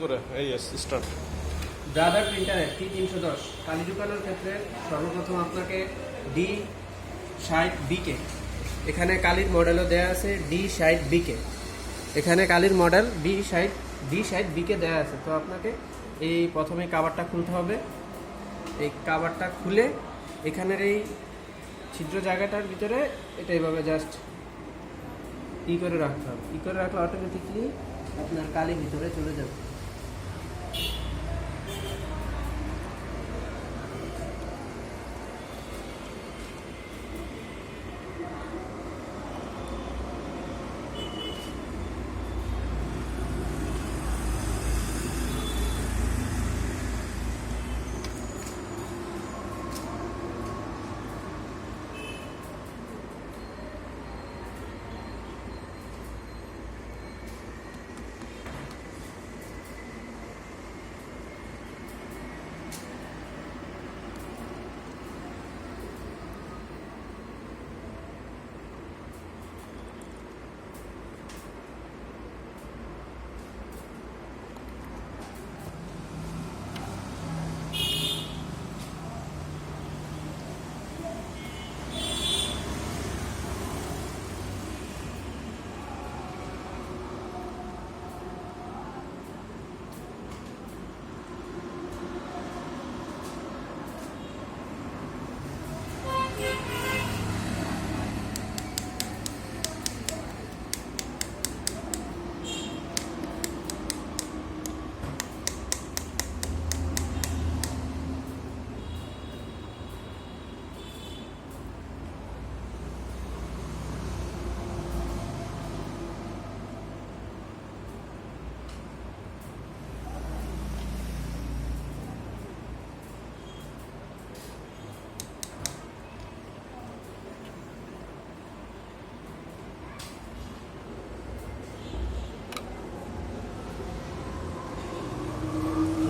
করে এই start brother প্রিন্টারের T310 কালি ঢুকানোর ক্ষেত্রে সর্বপ্রথম আপনাকে D60BK, এখানে কালির মডেলও দেওয়া আছে D60BK, এখানে কালির মডেল D60BK দেওয়া আছে। তো আপনাকে এই প্রথমে কাভারটা খুলতে হবে। এই কাভারটা খুলে এখানের এই ছিদ্র জায়গাটার ভিতরে এটা এইভাবে জাস্ট করে রাখতে হবে। করে রাখলে অটোমেটিকলি আপনার কালি ভিতরে চলে যাবে।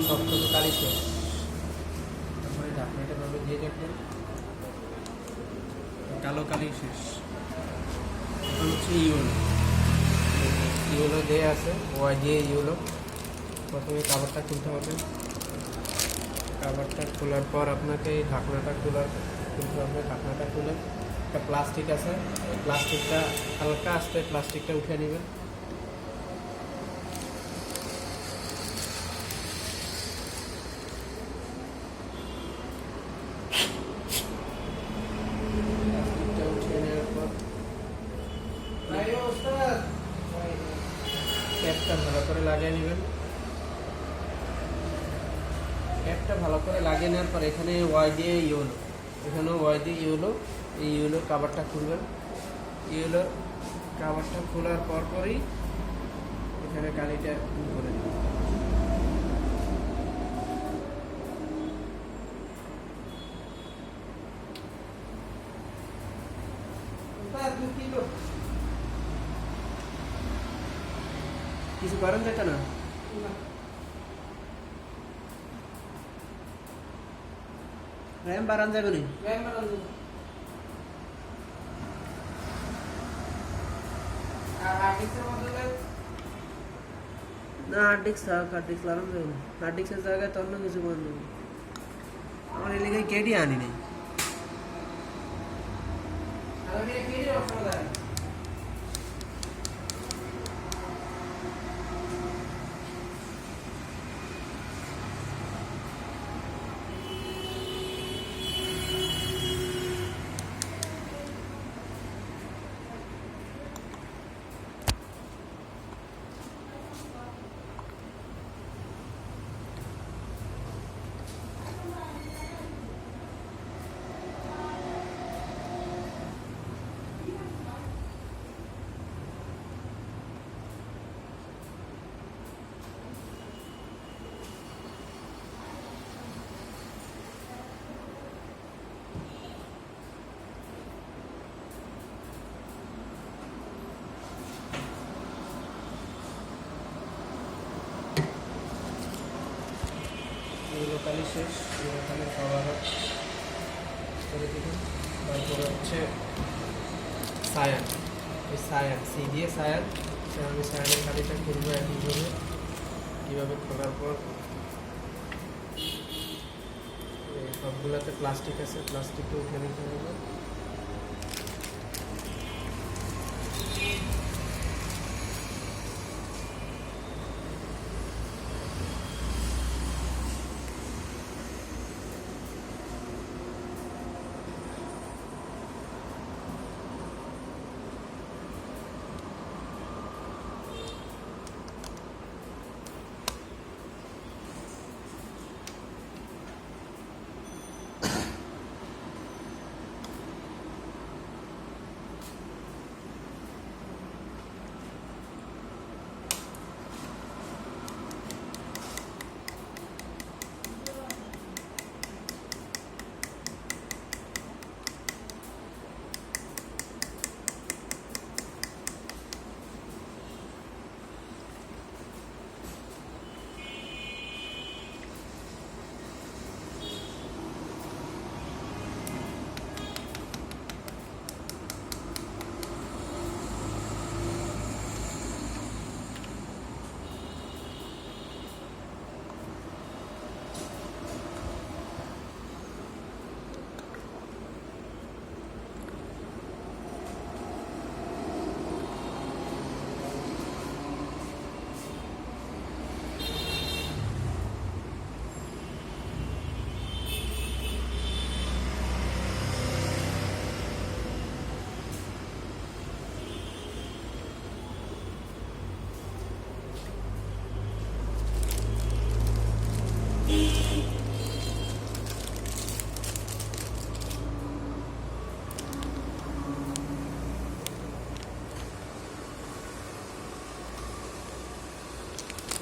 সবটুকু কালি শেষ। তারপরে ঢাকনাটা ভাবে দিয়ে রাখবেন। কালো কালি শেষ। এখন হচ্ছে ইউলো দিয়ে আছে, ওয়াই দিয়ে ইউলো। প্রথমে কাভারটা খুলতে হবে। কাভারটা খোলার পর আপনাকে এই ঢাকনাটা খুলতে হবে। ঢাকনাটা খুলে একটা প্লাস্টিক আছে, প্লাস্টিকটা হালকা আস্তে প্লাস্টিকটা উঠে নেবেন। ক্যাপটা ভালো করে লাগিয়ে নেবেন। ক্যাপটা ভালো করে লাগিয়ে নেওয়ার পর এখানে ওয়াই দিয়ে ইউলো, এখানেও ওয়াই দিয়ে ইউলো, এই ইউলোর কাভারটা খুলবেন। ইউলোর কাভারটা খোলার পরই এখানে কালিটা করে দেবেন। কিছু করেন যেটা না র্যাম বাড়ান যাবে না, না হার্ড ডিস্ক লাগানো যাবে না। হার্ড ডিস্কের জায়গায় তো অন্য কিছু বন্ধ হবে। আমার এই লেগে কেডি আনি নেই। লোকালি শেষ, এখানে খাবার করে দিলাম। তারপরে হচ্ছে সায়ান, এই সায়ান সি দিয়ে সায়ান, আমি সায়ানের কালিটা খুলবো একইভাবে। কীভাবে খোলার পর সবগুলোতে প্লাস্টিক আছে, প্লাস্টিকটা উঠে নিতে হবে।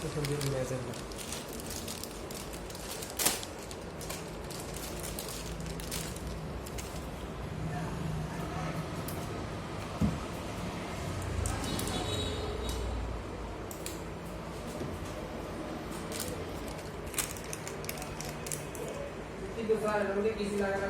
এখন দিয়ে মেজার না কিন্তু স্যার আমাদের কিছু লাগা না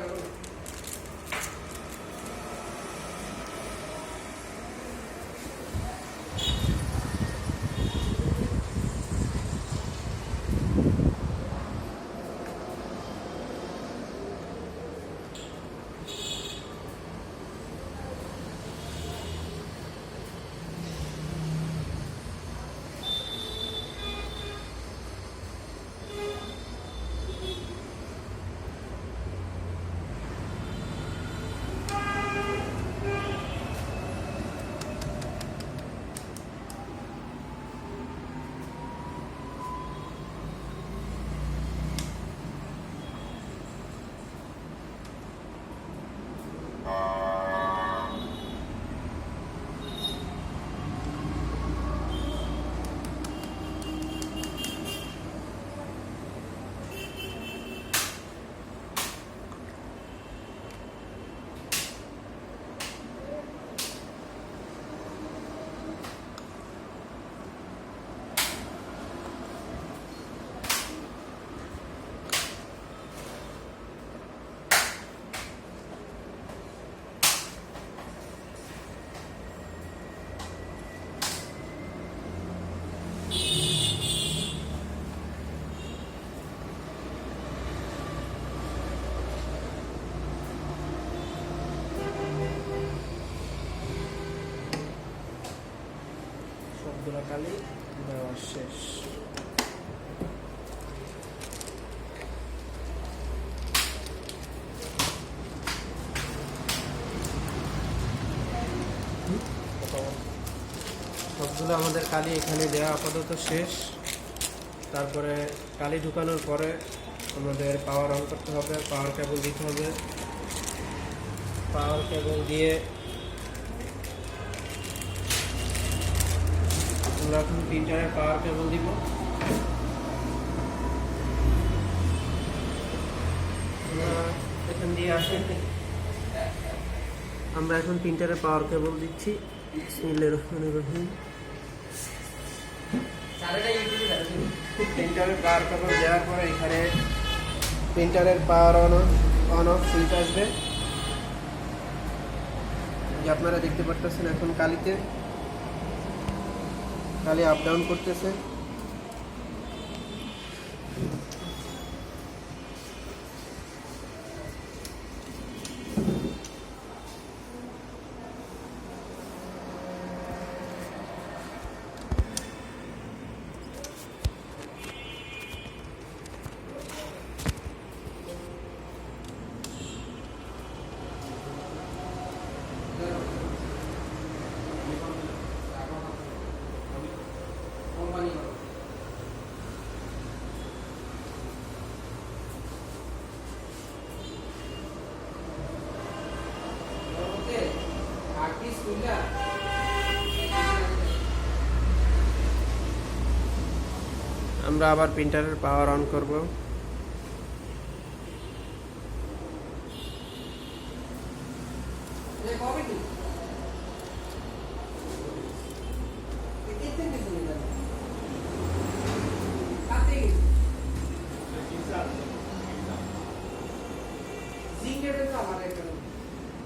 কালি দেওয়া শেষ। সবগুলো আমাদের কালি এখানে দেওয়া আপাতত শেষ। তারপরে কালি ঢুকানোর পরে আমাদের পাওয়ার অন করতে হবে, পাওয়ার কেবল দিতে হবে। পাওয়ার কেবল দিয়ে আমরা এখন প্রিন্টারের পাওয়ার কেবল দিব। এখান দিয়ে আসেন, আমরা এখন প্রিন্টারের পাওয়ার কেবল দিচ্ছি। বিসমিল্লাহির রহমানির রহিম। প্রিন্টারের পাওয়ার কেবল দেওয়ার পরে এখানে প্রিন্টারের পাওয়ার অন অফ সুইচ আসবে, যে আপনারা দেখতে পারতেছেন। এখন কালি আপ ডাউন করতেছে। আমরা আবার প্রিন্টারের পাওয়ার অন করব।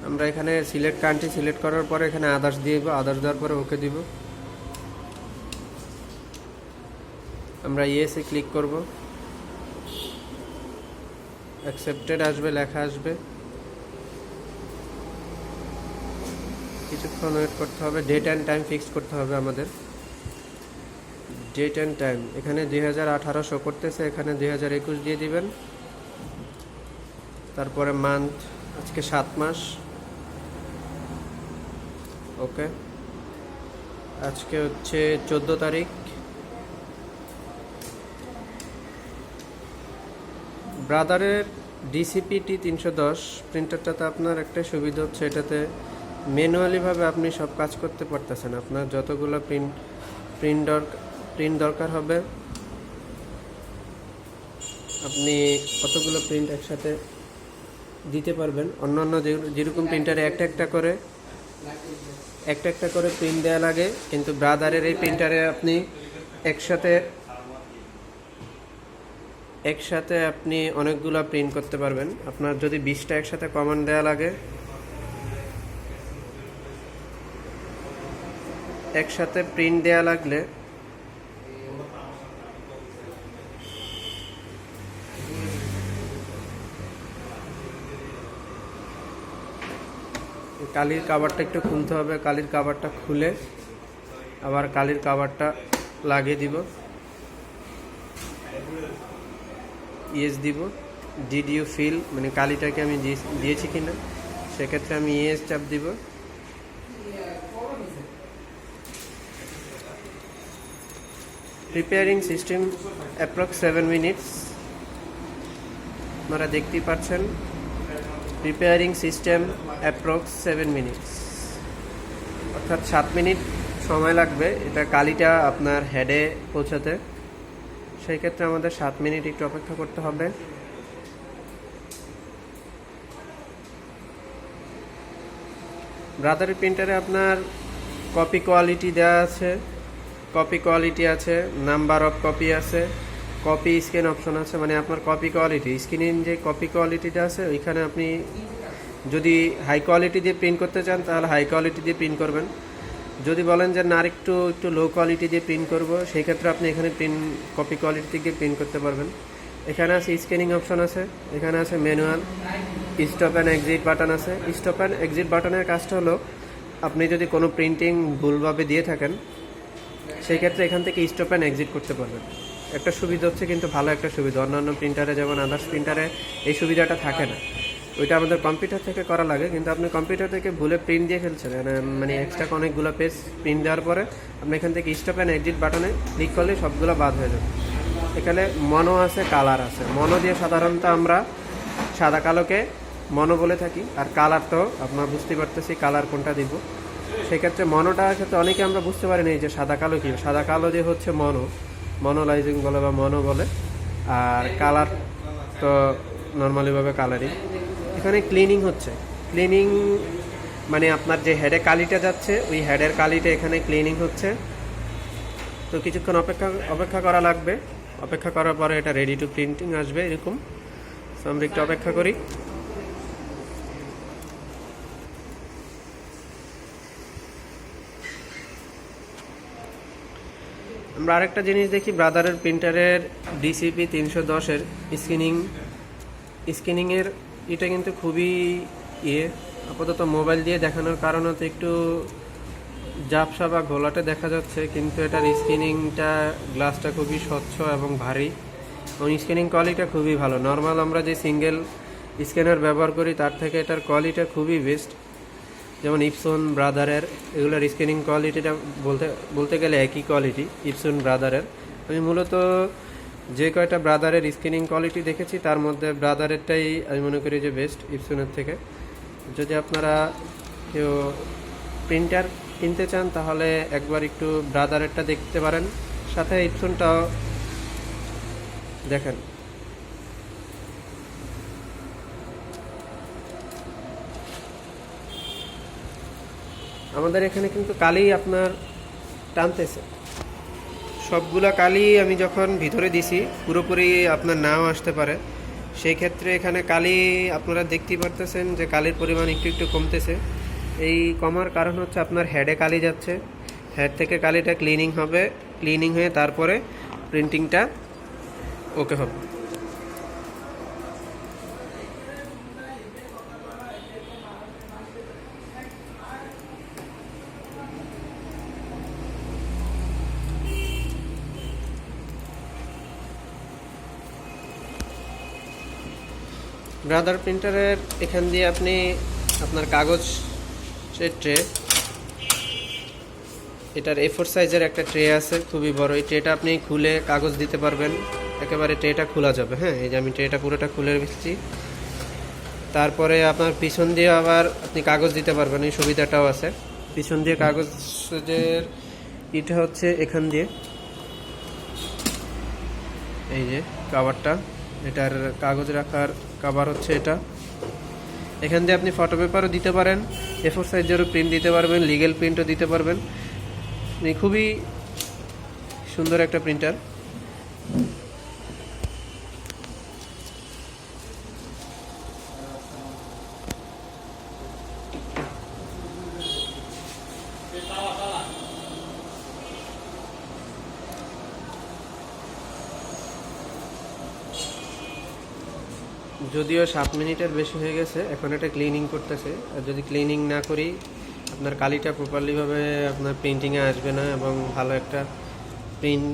আমরা এখানে সিলেক্ট কান্ট্রি সিলেক্ট করার পরে এখানে আদার্স দিয়ে দেবো, আদার্স দেওয়ার পরে ওকে দিব। আমরা ইয়েসে ক্লিক করব, অ্যাকসেপ্টেড আসবে, লেখা আসবে, কিছুক্ষণ ওয়েট করতে হবে। ডেট অ্যান্ড টাইম ফিক্স করতে হবে আমাদের। ডেট অ্যান্ড টাইম এখানে 2018 শো করতেছে, এখানে 2021 দিয়ে দিবেন। তারপরে মান্থ, আজকে 7 মাস, ওকে। আজকে হচ্ছে 14 তারিখ। ব্রাদারের DCP-T 310 প্রিন্টারটাতে আপনার একটা সুবিধা হচ্ছে, এটাতে ম্যানুয়ালিভাবে আপনি সব কাজ করতে পারতেছেন। আপনার যতগুলো প্রিন্ট দরকার হবে আপনি কতগুলো প্রিন্ট একসাথে দিতে পারবেন। অন্যান্য যেরকম প্রিন্টারে একটা একটা করে প্রিন্ট দেওয়া লাগে, কিন্তু ব্রাদারের এই প্রিন্টারে আপনি একসাথে আপনি অনেকগুলো প্রিন্ট করতে পারবেন। আপনার যদি 20টা একসাথে কমান্ড দেওয়া লাগে, একসাথে প্রিন্ট দেওয়া লাগলে কালির কাভারটা একটু খুলতে হবে। কালির কাভারটা খুলে আবার কালির কাভারটা লাগিয়ে দিব, ইয়েস দিব। ডিড ইউ ফিল, মানে কালিটাকে আমি দিয়েছি কিনা, সেক্ষেত্রে আমি ইয়েস চাপ দিব। Preparing system approx 7 minutes. আপনারা দেখতেই পাচ্ছেন প্রিপেয়ারিং সিস্টেম অ্যাপ্রক্স 7 মিনিটস, অর্থাৎ 7 মিনিট সময় লাগবে এটা কালিটা আপনার হেডে পৌঁছাতে। সেই ক্ষেত্রে আমাদের 7 মিনিট একটু অপেক্ষা করতে হবে। ব্রাদারের প্রিন্টারে আপনার কপি কোয়ালিটি দেওয়া আছে, কপি কোয়ালিটি আছে, নাম্বার অফ কপি আছে, কপি স্ক্যান অপশন আছে। মানে আপনার কপি কোয়ালিটি, স্ক্রিনের যে কপি কোয়ালিটিটা আছে ওইখানে আপনি যদি হাই কোয়ালিটি দিয়ে প্রিন্ট করতে চান তাহলে হাই কোয়ালিটি দিয়ে প্রিন্ট করবেন। যদি বলেন যে না একটু লো কোয়ালিটি দিয়ে প্রিন্ট করব, সেই ক্ষেত্রে আপনি এখানে কপি কোয়ালিটি দিয়ে প্রিন্ট করতে পারবেন। এখানে আছে স্ক্যানিং অপশন আছে, এখানে আছে manual, stop and exit button আছে। স্টপ অ্যান্ড এক্সিট বাটনের কাজটা হলো আপনি যদি কোনো প্রিন্টিং ভুলভাবে দিয়ে থাকেন সেই ক্ষেত্রে এখান থেকে স্টপ অ্যান্ড এক্সিট করতে পারবেন। একটা সুবিধা হচ্ছে, কিন্তু ভালো একটা সুবিধা। অন্যান্য প্রিন্টারে যেমন আদার্স প্রিন্টারে এই সুবিধাটা থাকে না, ওইটা আমাদের কম্পিউটার থেকে করা লাগে। কিন্তু আপনি কম্পিউটার থেকে ভুলে প্রিন্ট দিয়ে ফেলছেন, মানে এক্সট্রা অনেকগুলো পেজ প্রিন্ট দেওয়ার পরে আপনি এখান থেকে স্টপ অ্যান্ড এক্সিট বাটনে ক্লিক করলে সবগুলো বাদ হয়ে যাবে। এখানে মনো আছে, কালার আছে। মনো দিয়ে সাধারণত আমরা সাদা কালোকে মনো বলে থাকি, আর কালার তো আপনার বুঝতে পারতেছি কালার কোনটা দিব। সেক্ষেত্রে মনোটার ক্ষেত্রে অনেকে আমরা বুঝতে পারি না যে সাদা কালো কি। সাদা কালো দিয়ে হচ্ছে মনোলাইজিং বলে বা মনো বলে, আর কালার তো নর্মালিভাবে কালারিং। এখানে ক্লিনিং হচ্ছে, ক্লিনিং মানে আপনার যে হেডে কালিটা যাচ্ছে ওই হেডের কালিটা এখানে ক্লিনিং হচ্ছে। তো কিছুক্ষণ অপেক্ষা করা লাগবে। অপেক্ষা করার পরে এটা রেডি টু প্রিন্টিং আসবে এরকম। তো আমরা একটু অপেক্ষা করি। আমরা আরেকটা জিনিস দেখি, ব্রাদারের প্রিন্টারের DCP 310-এর স্ক্যানিংয়ের এটা কিন্তু খুবই আপাতত মোবাইল দিয়ে দেখানোর কারণে তো একটু ঝাপসা বা ঘোলাটে দেখা যাচ্ছে, কিন্তু এটার স্ক্যানিংটা গ্লাসটা খুবই স্বচ্ছ এবং ভারী, এবং স্ক্যানিং কোয়ালিটিটা খুবই ভালো। নর্মাল আমরা যে সিঙ্গেল স্ক্যানার ব্যবহার করি তার থেকে এটার কোয়ালিটিটা খুবই বেস্ট। যেমন ইপসন, ব্রাদারের এগুলোর স্ক্যানিং কোয়ালিটিটা বলতে গেলে একই কোয়ালিটি ইপসন ব্রাদারের। আমি মূলত যে কয়টা ব্রাদারের স্ক্যানিং কোয়ালিটি দেখেছি তার মধ্যে ব্রাদারেরটাই আমি মনে করি যে বেস্ট ইপসনের থেকে। যদি আপনারা কেউ প্রিন্টার কিনতে চান তাহলে একবার একটু ব্রাদারেরটা দেখতে পারেন, সাথে ইপসনটাও দেখেন আমাদের এখানে কিন্তু কালি আপনার টানতেছে, সবগুলা কালি আমি যখন ভিতরে দিছি পুরোপুরি আপনার নাও আসতে পারে, সেই ক্ষেত্রে এখানে কালি আপনারা দেখতেই পারতেছেন যে কালির পরিমাণ একটু একটু কমতেছে। এই কমার কারণ হচ্ছে আপনার হেডে কালি যাচ্ছে, হেড থেকে কালিটা ক্লিনিং হবে, ক্লিনিং হয়ে তারপরে প্রিন্টিংটা ওকে হবে। ব্রাদার প্রিন্টারের এখান দিয়ে আপনি আপনার কাগজ ট্রে, এটার A4 সাইজের একটা ট্রে আছে খুবই বড়, এই ট্রেটা আপনি খুলে কাগজ দিতে পারবেন, একেবারে ট্রেটা খোলা যাবে। হ্যাঁ, এই যে আমি ট্রেটা পুরোটা খুলে রেখেছি। তারপরে আপনার পিছন দিয়ে আবার আপনি কাগজ দিতে পারবেন, এই সুবিধাটাও আছে। পিছন দিয়ে কাগজের এটা হচ্ছে এখান দিয়ে, এই যে কাভারটা, এটার কাগজ রাখার কাভার হচ্ছে এটা। এখান দিয়ে আপনি ফটো পেপারও দিতে পারেন, A4 সাইজেরও প্রিন্ট দিতে পারবেন, লিগেল প্রিন্টও দিতে পারবেন। খুবই সুন্দর একটা প্রিন্টার। যদিও 7 মিনিটের বেশি হয়ে গেছে, এখন এটা ক্লিনিং করতেছে। আর যদি ক্লিনিং না করি আপনার কালিটা প্রপারলিভাবে আপনার প্রিন্টিংয়ে আসবে না, এবং ভালো একটা প্রিন্ট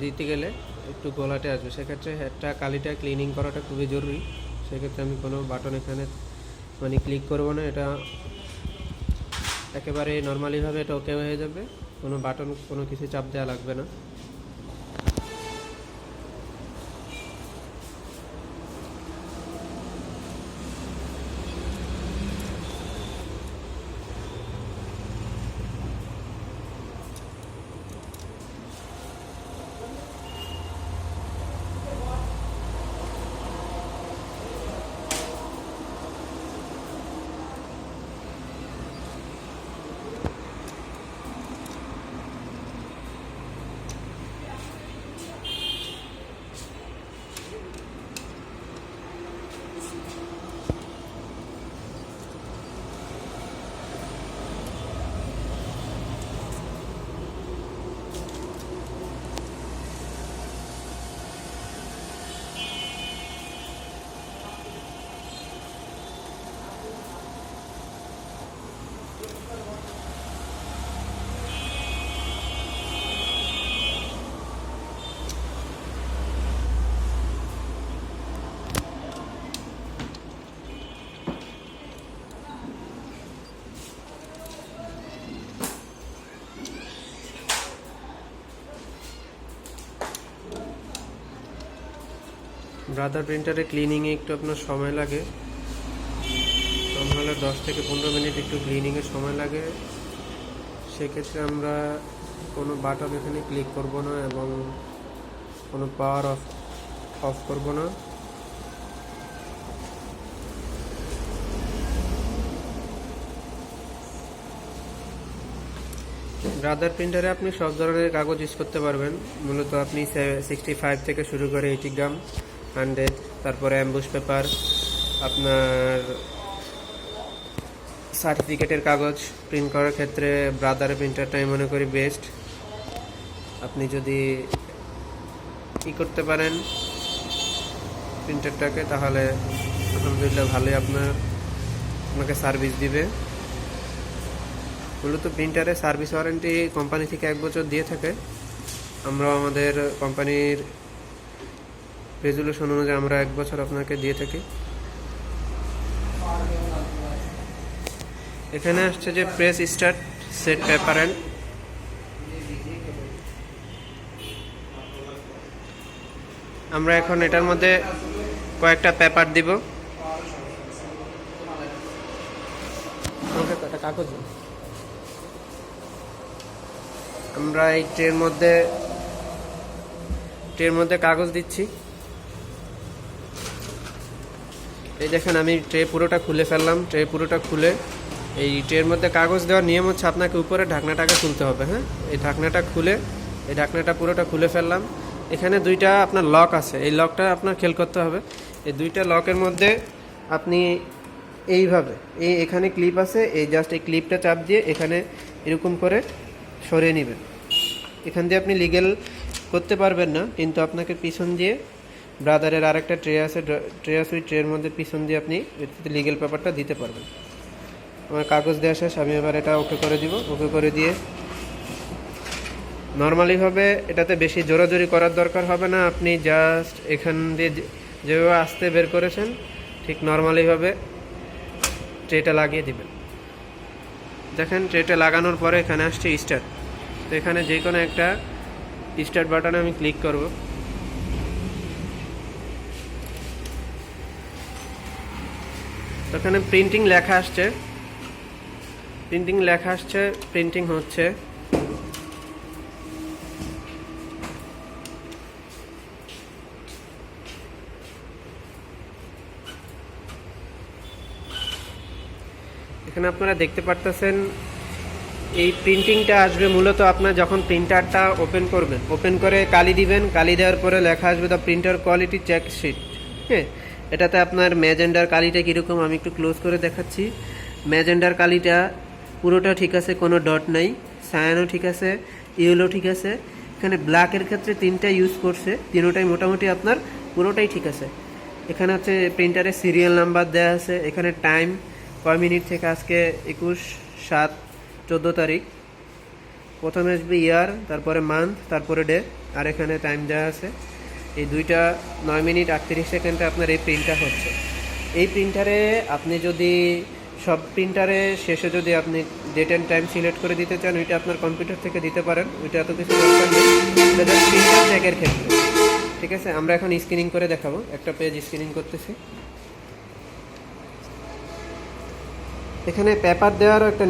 দিতে গেলে একটু গোলাটে আসবে। সেক্ষেত্রে হেডটা কালিটা ক্লিনিং করাটা খুবই জরুরি। সেক্ষেত্রে আমি কোনো বাটন এখানে মানে ক্লিক করব না, এটা একেবারে নর্মালিভাবে এটা ওকে হয়ে যাবে, কোনো বাটন কোনো কিছু চাপ দেওয়া লাগবে না। ব্রাদার প্রিন্টারে ক্লিনিংয়ে একটু আপনার সময় লাগে, হলে 10 থেকে 15 মিনিট একটু ক্লিনিংয়ে সময় লাগে। সেক্ষেত্রে আমরা কোনো বাটন এখানে ক্লিক করব না এবং কোনো পাওয়ার অফ করব না। ব্রাদার প্রিন্টারে আপনি সব ধরনের কাগজ ইউজ করতে পারবেন। মূলত আপনি 65 থেকে শুরু করে 80 গ্রাম, 100, তারপরে অ্যাম্বুশ পেপার, আপনার সার্টিফিকেটের কাগজ প্রিন্ট করার ক্ষেত্রে ব্রাদার প্রিন্টারটাই মনে করি বেস্ট। আপনি যদি করতে পারেন প্রিন্টারটাকে, তাহলে আলহামদুলিল্লাহ ভালোই আপনাকে সার্ভিস দিবে। মূলত প্রিন্টারে সার্ভিস ওয়ারেন্টি কোম্পানি থেকে 1 বছর দিয়ে থাকে। আমরা আমাদের কোম্পানির রেজুলেশন অনুযায়ী আমরা 1 বছর আপনাকে দিয়ে থাকি। এখানে আসছে যে press start set paper end, আমরা এখন এটার মধ্যে কয়েকটা পেপার দিব। কাগজ আমরা এই ট্রের মধ্যে ট্রের মধ্যে কাগজ দিচ্ছি। এই দেখেন আমি ট্রে পুরোটা খুলে ফেললাম। ট্রে পুরোটা খুলে এই ট্রের মধ্যে কাগজ দেওয়ার নিয়ম হচ্ছে আপনাকে উপরে ঢাকনাটাকে খুলতে হবে। হ্যাঁ, এই ঢাকনাটা খুলে এই ঢাকনাটা পুরোটা খুলে ফেললাম। এখানে দুইটা আপনার লক আছে, এই লকটা আপনার খেয়াল করতে হবে। এই দুইটা লকের মধ্যে আপনি এইভাবে এখানে ক্লিপ আছে, এই জাস্ট এই ক্লিপটা চাপ দিয়ে এখানে এরকম করে সরিয়ে নেবেন। এখান দিয়ে আপনি লিগেল করতে পারবেন না, কিন্তু আপনাকে পিছন দিয়ে ব্রাদারের আরেকটা ট্রে আছে, ওই ট্রের মধ্যে পিছন দিয়ে আপনি লিগেল পেপারটা দিতে পারবেন। আমার কাগজ দেওয়া শেষ, আমি এবার এটা ওকে করে দিব। ওকে করে দিয়ে নর্মালিভাবে এটাতে বেশি জোরাজোরি করার দরকার হবে না। আপনি জাস্ট এখান দিয়ে যেভাবে আস্তে বের করেছেন ঠিক নর্মালিভাবে ট্রেটা লাগিয়ে দিবেন। দেখেন ট্রেটা লাগানোর পরে এখানে আসছে স্টার্ট। তো এখানে যে কোনো একটা স্টার্ট বাটনে আমি ক্লিক করব। তো এখানে প্রিন্টিং লেখা আসছে, প্রিন্টিং হচ্ছে। এখানে আপনারা দেখতে পারতেছেন এই প্রিন্টিংটা আসবে মূলত আপনার যখন প্রিন্টারটা ওপেন করবেন, ওপেন করে কালি দিবেন। কালি দেওয়ার পরে লেখা আসবে the printer quality check sheet. হ্যাঁ, এটাতে আপনার ম্যাজেন্ডার কালিটা কীরকম আমি একটু ক্লোজ করে দেখাচ্ছি। ম্যাজেন্ডার কালিটা পুরোটা ঠিক আছে, কোনো ডট নাই। সায়ানও ঠিক আছে, ইয়েলো ঠিক আছে। এখানে ব্ল্যাকের ক্ষেত্রে তিনটা ইউজ করছে, তিনোটাই মোটামুটি আপনার পুরোটাই ঠিক আছে। এখানে হচ্ছে প্রিন্টারের সিরিয়াল নাম্বার দেওয়া আছে। এখানে টাইম কয় মিনিট থেকে, আজকে 21/7/14 তারিখ। প্রথমে আসবে ইয়ার, তারপরে মান্থ, তারপরে ডে, আর এখানে টাইম দেওয়া আছে। এই দুইটা 9 মিনিট 38 সেকেন্ডে আপনার এই প্রিন্টটা হচ্ছে। এই প্রিন্টারে আপনি যদি সব প্রিন্টারে শেষে যদি আপনি ডেট অ্যান্ড টাইম সিলেক্ট করে দিতে চান, ওইটা আপনার কম্পিউটার থেকে দিতে পারেন, ওইটা এত কিছু দরকার নেই। এটা জাস্ট প্রিন্টার চেকের ক্ষেত্রে। ঠিক আছে, আমরা এখন স্ক্রিনিং করে দেখাবো। একটা পেজ স্ক্রিনিং করতেছি। এখানে পেপার দেওয়ারও একটা